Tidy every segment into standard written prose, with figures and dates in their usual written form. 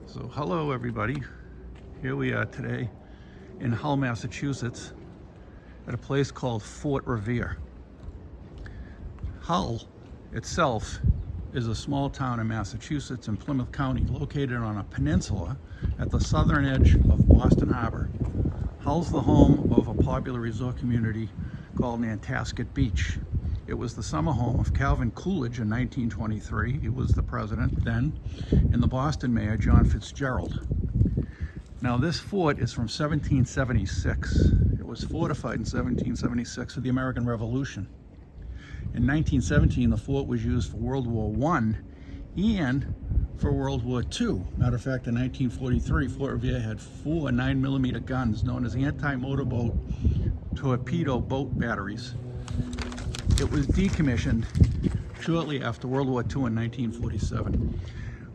So hello everybody, here we are today in Hull, Massachusetts at a place called Fort Revere. Hull itself is a small town in Massachusetts in Plymouth County located on a peninsula at the southern edge of Boston Harbor. Hull's the home of a popular resort community called Nantasket Beach. It was the summer home of Calvin Coolidge in 1923. He was the president then, and the Boston mayor, John Fitzgerald. Now this fort is from 1776. It was fortified in 1776 for the American Revolution. In 1917, the fort was used for World War I and for World War II. Matter of fact, in 1943, Fort Revere had 4 9mm guns known as anti-motorboat torpedo boat batteries. It was decommissioned shortly after World War II in 1947.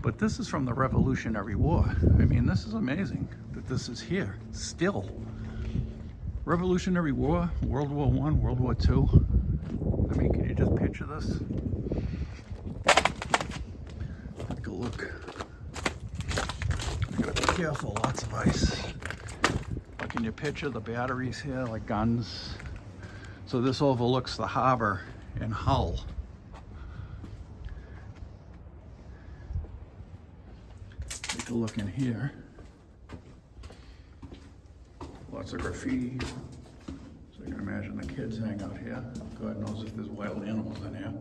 But this is from the Revolutionary War. I mean, this is amazing that this is here, still. Revolutionary War, World War I, World War II. I mean, can you just picture this? Take a look. You gotta be careful, lots of ice. But can you picture the batteries here, like guns? So this overlooks the harbor in Hull. Take a look in here. Lots of graffiti. So you can imagine the kids hang out here. God knows if there's wild animals in here.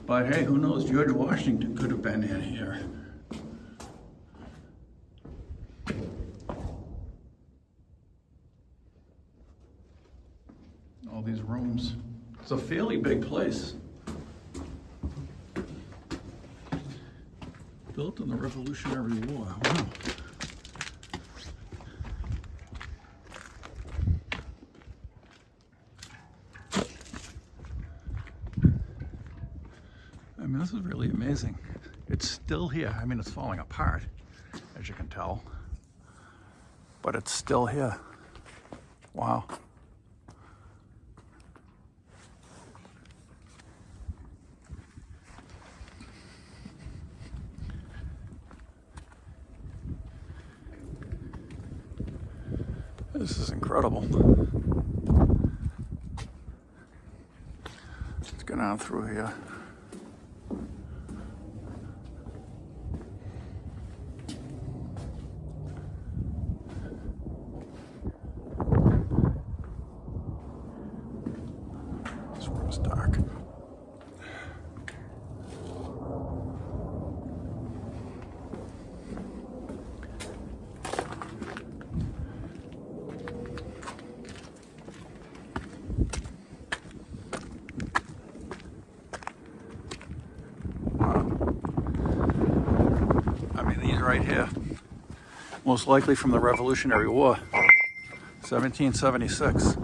But hey, who knows? George Washington could have been in here. All these rooms. It's a fairly big place. Built in the Revolutionary War. Wow. I mean, this is really amazing. It's still here. I mean, it's falling apart, as you can tell. But it's still here. Wow. This is incredible. Let's go down through here. This room's dark. Right here, most likely from the Revolutionary War, 1776.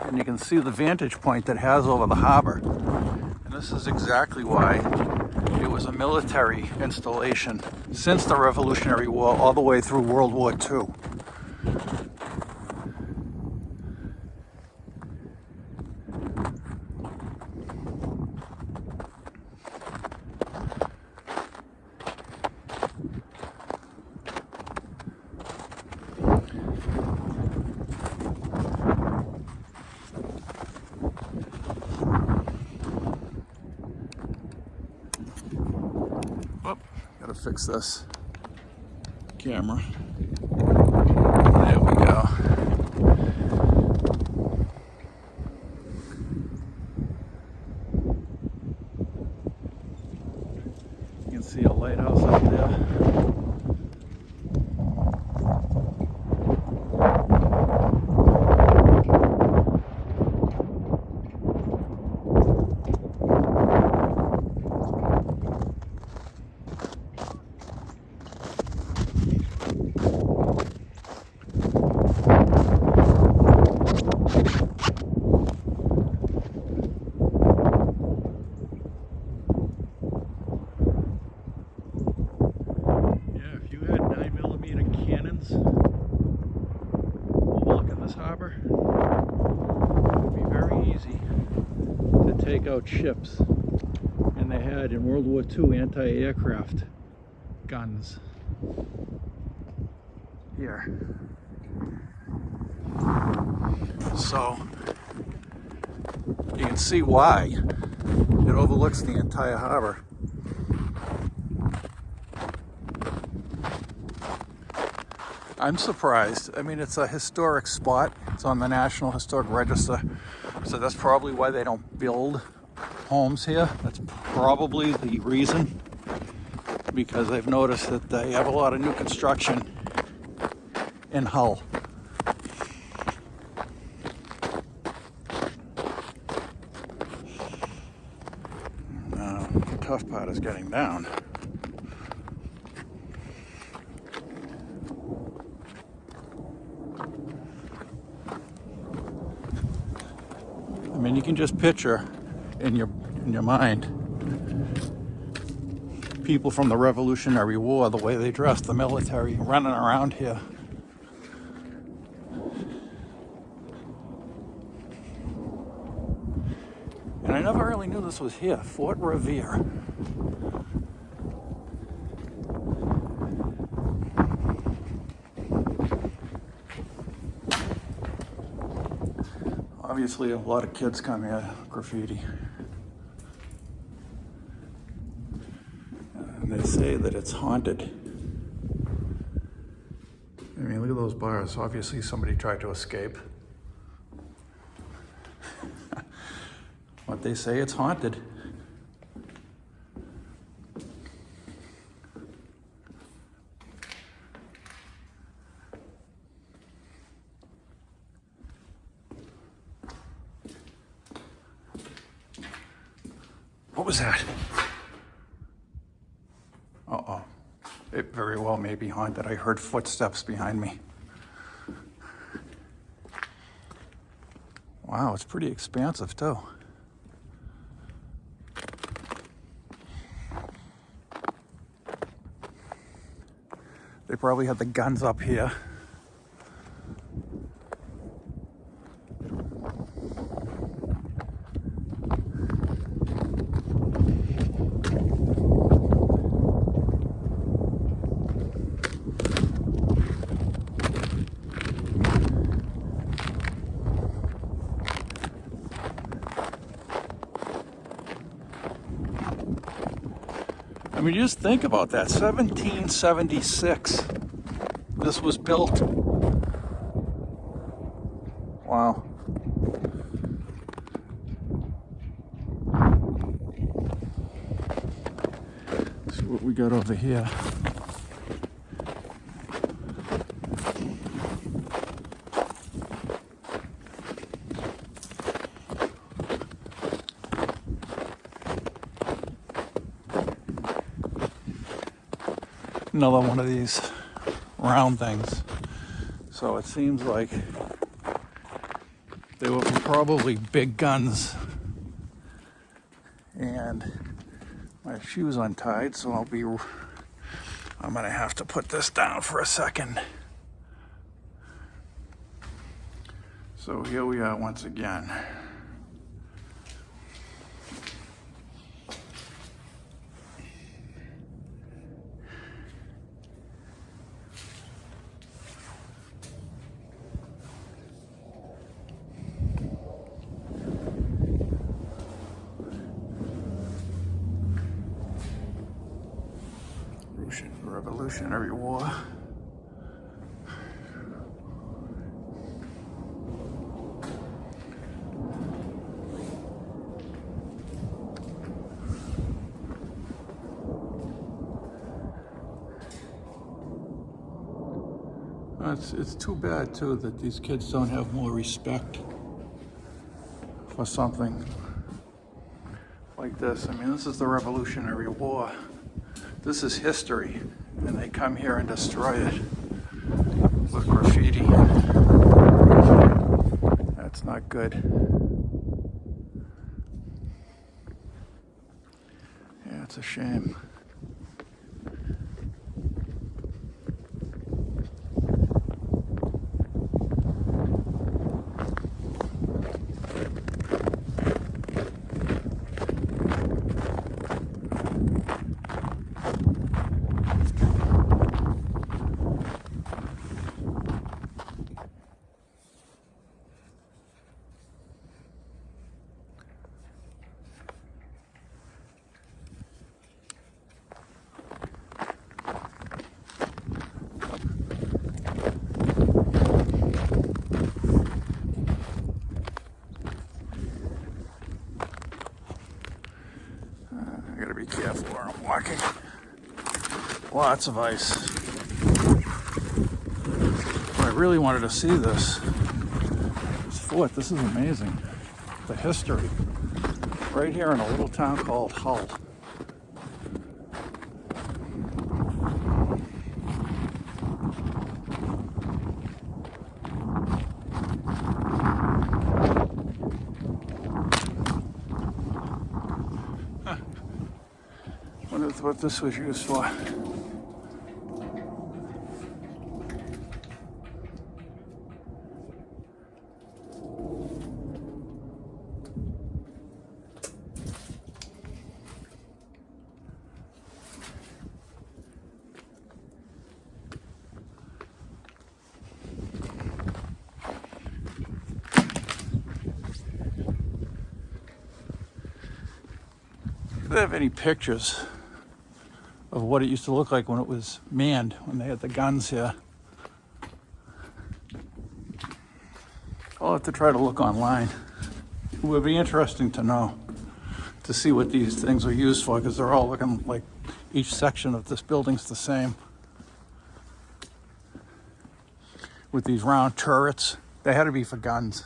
And you can see the vantage point that it has over the harbor. And this is exactly why it was a military installation since the Revolutionary War all the way through World War II. Oh, gotta fix this camera. There we go. You can see a lighthouse up there. take out ships. And they had in World War II anti-aircraft guns. Here. So you can see why it overlooks the entire harbor. I'm surprised. I mean, it's a historic spot. It's on the National Historic Register. So that's probably why they don't build homes here. That's probably the reason. Because they've noticed that they have a lot of new construction in Hull. The tough part is getting down. I mean, you can just picture in your mind people from the Revolutionary War, the way they dressed, the military, running around here. And I never really knew this was here, Fort Revere. Obviously, a lot of kids come here, graffiti. And they say that it's haunted. I mean, look at those bars. Obviously, somebody tried to escape. But they say it's haunted. What was that? Uh-oh. It very well may be haunted. I heard footsteps behind me. Wow, it's pretty expansive too. They probably had the guns up here. I mean, just think about that. 1776. This was built. Wow. Let's see what we got over here. Another one of these round things. So it seems like they were probably big guns. And my shoe's untied, so I'm gonna have to put this down for a second. So here we are once again. Revolutionary War. It's too bad too that these kids don't have more respect for something like this. I mean, this is the Revolutionary War. This is history, and they come here and destroy it with graffiti. That's not good. Yeah, it's a shame. lots of ice. But I really wanted to see this fort. This is amazing. The history. Right here in a little town called Hull. Wonder what this was used for. Do they have any pictures of what it used to look like when it was manned, when they had the guns here? I'll have to try to look online. It would be interesting to know, to see what these things are used for, because they're all looking like each section of this building's the same. With these round turrets, they had to be for guns.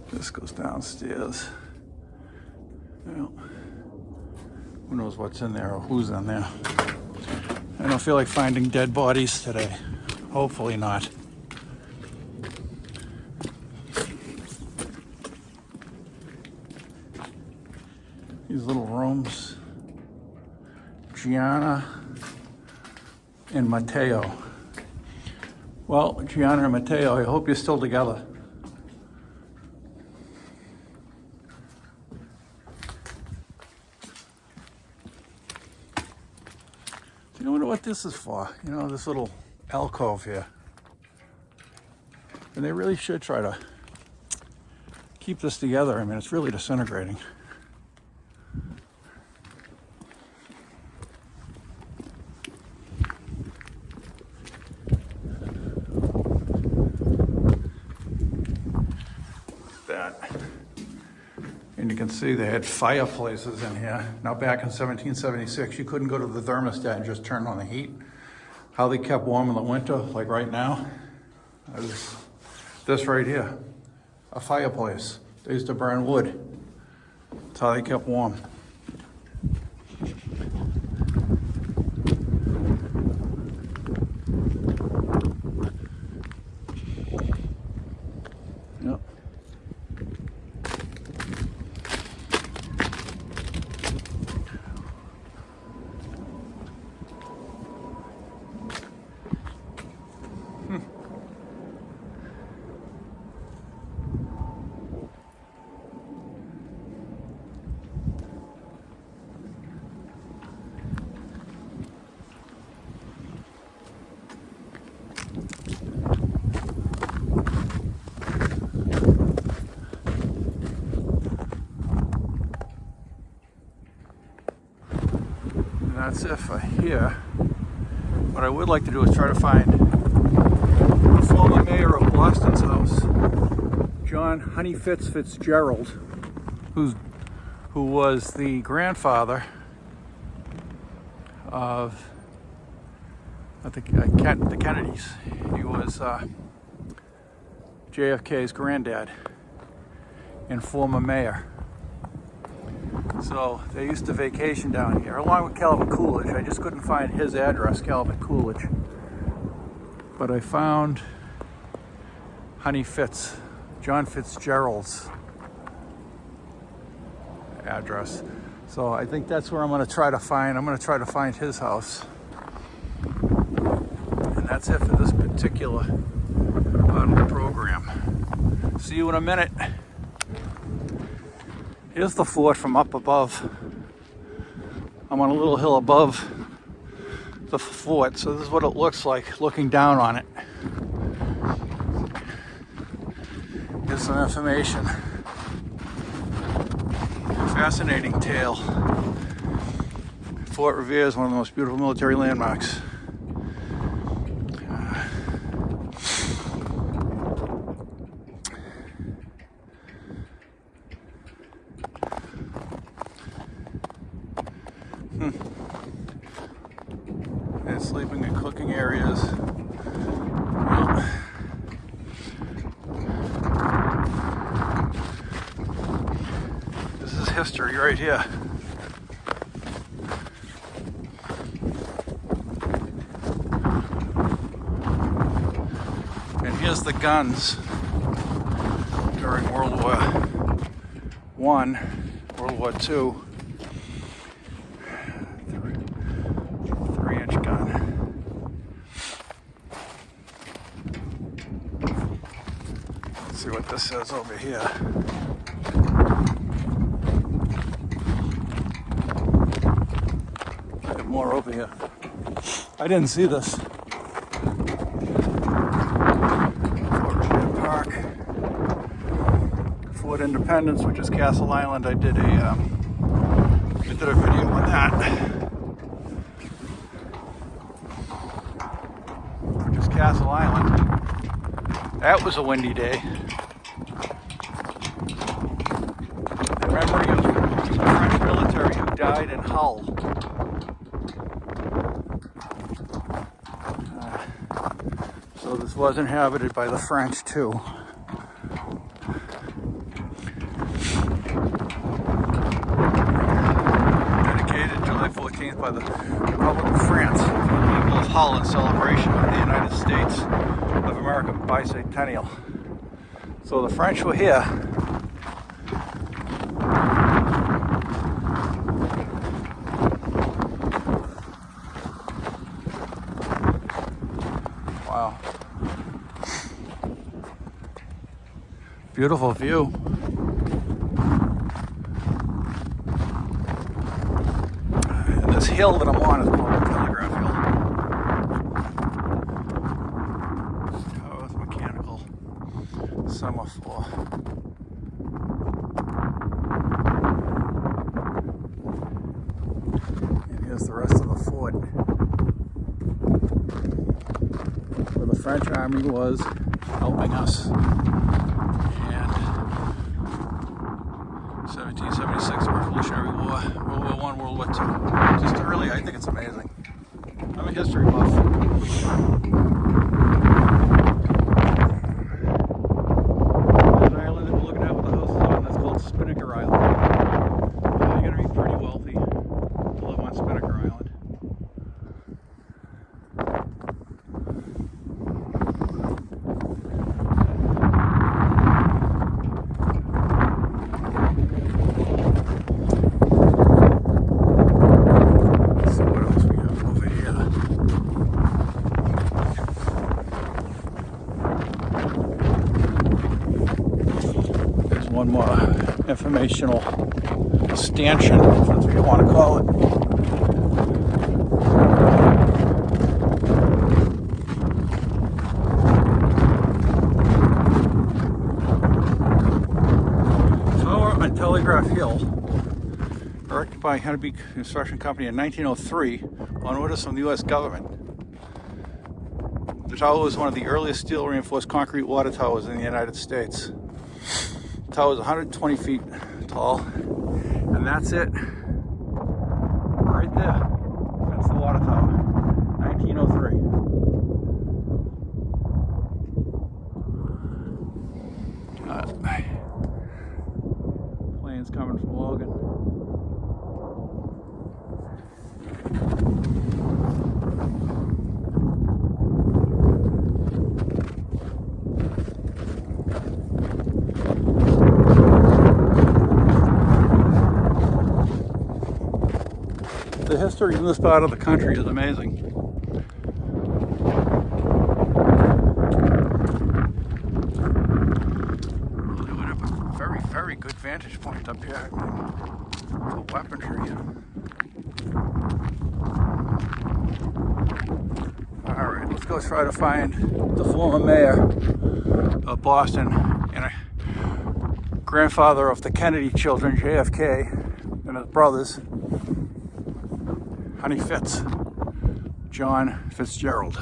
This goes downstairs. Well, who knows what's in there or who's in there. I don't feel like finding dead bodies today. Hopefully not. These little rooms. Gianna and Matteo. Well, Gianna and Matteo, I hope you're still together. I wonder what this is for. You know, this little alcove here. And they really should try to keep this together. I mean, it's really disintegrating. That. And you can see they had fireplaces in here. Now back in 1776, you couldn't go to the thermostat and just turn on the heat. How they kept warm in the winter, like right now, is this right here, a fireplace. They used to burn wood. That's how they kept warm. Yep. That's it for here. What I would like to do is try to find the former mayor of Boston's house, John Honey Fitzgerald, who was the grandfather of the Kennedys. He was JFK's granddad and former mayor. So they used to vacation down here, along with Calvin Coolidge. I just couldn't find his address, Calvin Coolidge. But I found John Fitzgerald's address. So I think that's where I'm going to try to find his house. And that's it for this particular part of the program. See you in a minute. Here's the fort from up above. I'm on a little hill above the fort, so this is what it looks like looking down on it. Here's some information. Fascinating tale. Fort Revere is one of the most beautiful military landmarks. And sleeping and cooking areas. This is history right here. And here's the guns during World War I, World War II. 3-inch gun. Let's see what this says over here. I have more over here. I didn't see this. Fort Revere Park. Fort Independence, which is Castle Island. I did a video on that. Which is Castle Island. That was a windy day. In memory of the French military who died in Hull. So this was inhabited by the French too. Dedicated July 14th by the Republic of France to the people of Hull in celebration of the United States of America bicentennial. So the French were here. Wow. Beautiful view. And this hill that I'm on is called the Telegraph Hill. Towers Mechanical Semaphore. And here's the rest of the fort. Where the French army was helping us. And 1776 Revolutionary War, World War I, World War II. Just really, I think it's amazing. I'm a history buff. That island that we're looking at with the houses on, that's called Spinnaker Island. You gotta be pretty wealthy to live on Spinnaker Island. One more informational stanchion, if that's what you want to call it. So we're on Telegraph Hill, erected by Hennepin Construction Company in 1903 on orders from the U.S. government. The tower was one of the earliest steel reinforced concrete water towers in the United States. The tower is 120 feet tall, and that's it. Right there. That's the water tower. 1903. Planes coming from Logan. The history in this part of the country is amazing. They would have a very, very good vantage point up here for weaponry. Alright, let's go try to find the former mayor of Boston. And grandfather of the Kennedy children, JFK, and his brothers, Honey Fitz, John Fitzgerald.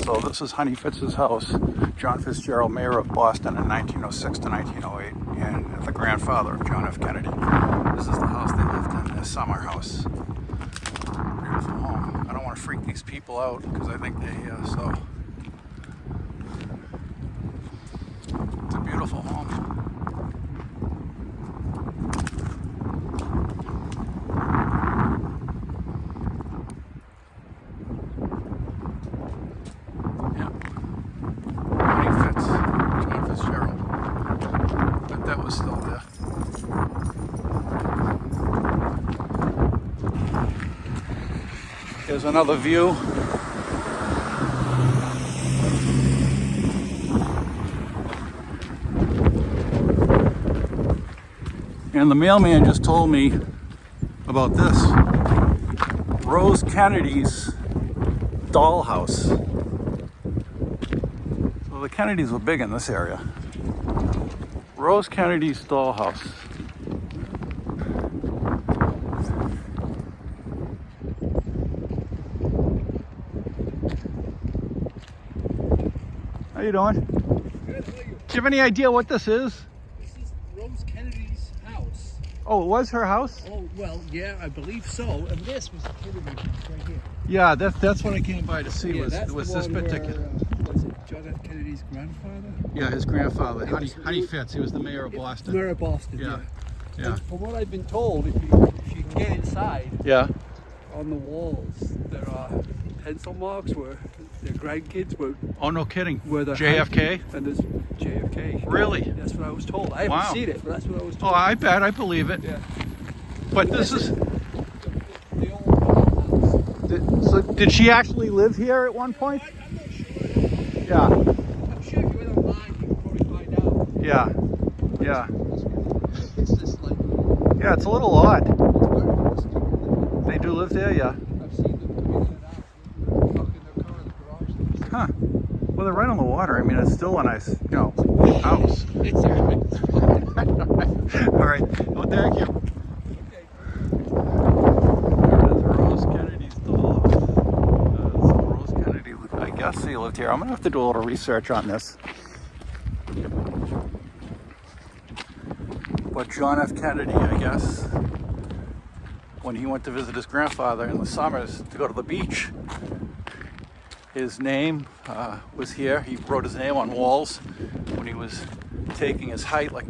So this is Honey Fitz's house. John Fitzgerald, mayor of Boston in 1906 to 1908, and the grandfather of John F. Kennedy. This is the house they lived in, their summer house. Beautiful home. I don't want to freak these people out because I think they, so. It's a beautiful home. That was still there. Here's another view. And the mailman just told me about this. Rose Kennedy's dollhouse. So the Kennedys were big in this area. Rose Kennedy's dollhouse. How you doing? Good, how are you? Do you have any idea what this is? This is Rose Kennedy's house. Oh, it was her house? Oh, well, yeah, I believe so. And this was the Kennedy house right here. Yeah, that's what I came by to see. Yeah, was that's was the this one particular? Where, was it John F. Kennedy's grandfather? Yeah, his grandfather, was- Honey Fitz. He was the mayor of Boston. Mayor of Boston, Yeah. yeah. Yeah. And from what I've been told, if you can get inside, Yeah. on the walls, there are pencil marks where their grandkids were Oh, no kidding. the JFK? and there's JFK. Really? That's what I was told. I haven't Wow. seen it, but that's what I was Oh, told. I bet. I believe it. Yeah. But this is. The old house. So did she actually live here at one point? I'm not sure. Yeah. I'm sure if you went online, you could probably find out. Yeah. Yeah. It's just like, Yeah, it's a little odd. it's very interesting. They do live there, yeah. I've seen them come in and out, parking their car in the garage. Huh. Well, they're right on the water. I mean, it's still a nice, house. It's All right. Well, thank you. okay. There is Rose Kennedy's dollhouse. So Rose Kennedy, I guess he lived here. I'm going to have to do a little research on this. But John F. Kennedy, I guess, when he went to visit his grandfather in the summers to go to the beach, his name was here. He wrote his name on walls when he was taking his height, like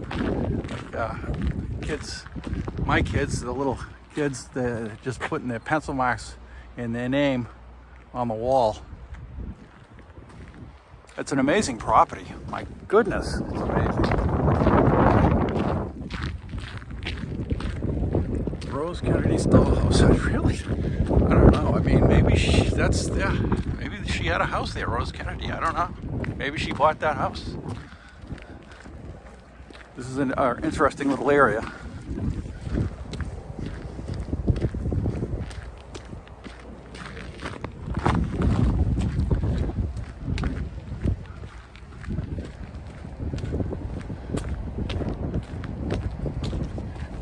kids, my kids, the little kids, they're just putting their pencil marks in their name on the wall. It's an amazing property. My goodness, it's amazing. Rose Kennedy's dollhouse. I don't know. I mean, maybe maybe she had a house there, Rose Kennedy. I don't know. Maybe she bought that house. This is an interesting little area.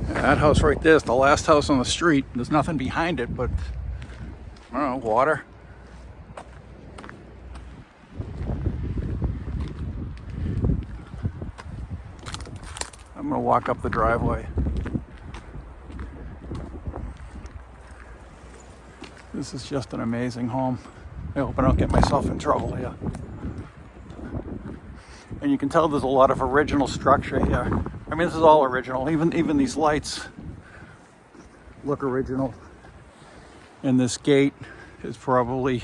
That house right there is the last house on the street. There's nothing behind it, but I don't know, water. I'm gonna walk up the driveway. This is just an amazing home. I hope I don't get myself in trouble here. And you can tell there's a lot of original structure here. I mean, this is all original. Even these lights look original. And this gate is probably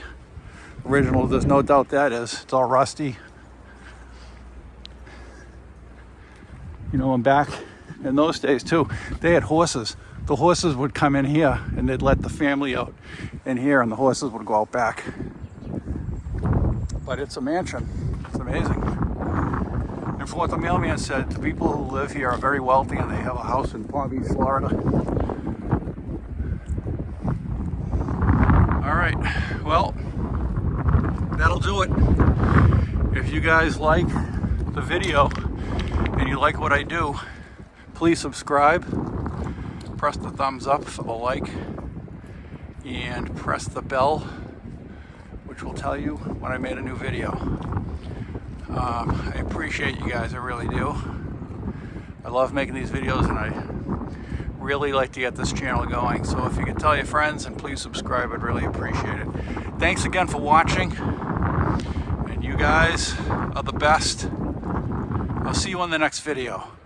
original. There's no doubt that is. It's all rusty. You know, and back in those days too, they had horses. The horses would come in here and they'd let the family out in here and the horses would go out back. But it's a mansion. It's amazing. And from what the mailman said, the people who live here are very wealthy and they have a house in Palm Beach, Florida. All right, well, that'll do it. If you guys like the video and you like what I do, please subscribe, press the thumbs up for the like, and press the bell, which will tell you when I made a new video. I appreciate you guys, I really do. I love making these videos and I really like to get this channel going. So if you could tell your friends and please subscribe, I'd really appreciate it. Thanks again for watching. And you guys are the best. I'll see you on the next video.